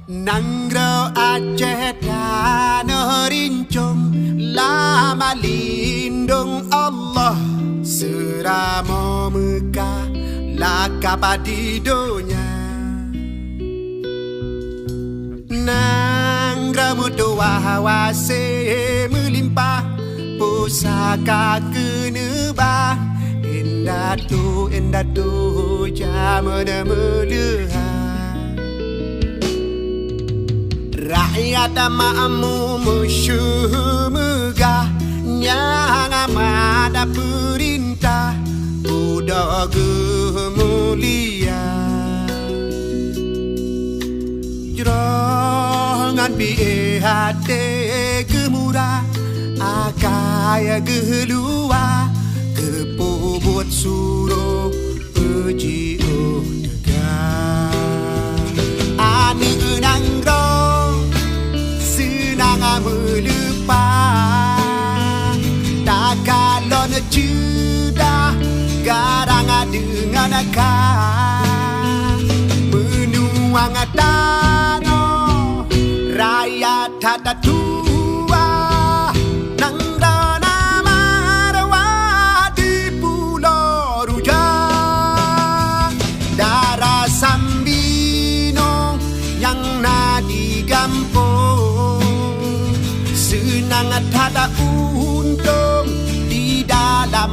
Nanggro Aceh tanah rincung, lama lindung Allah, serama Mekah lakap di dunia. Nanggro mutua hawase melimpah, pusaka kenebah, indah tu jamana melihat. Rakyat makmu musuh megah, yang amat perintah budak mulia. Jerongan biar hati gemurah, akaya gelua kepobot suruh puji tegak. Ani enanggro melupa, tak kalau cedah garang dengan akal menuang tanah rakyat tata tua nang dana marwah di Pulau Rujak, darah Sambino yang nadi gampung, senang tak ada untung di dalam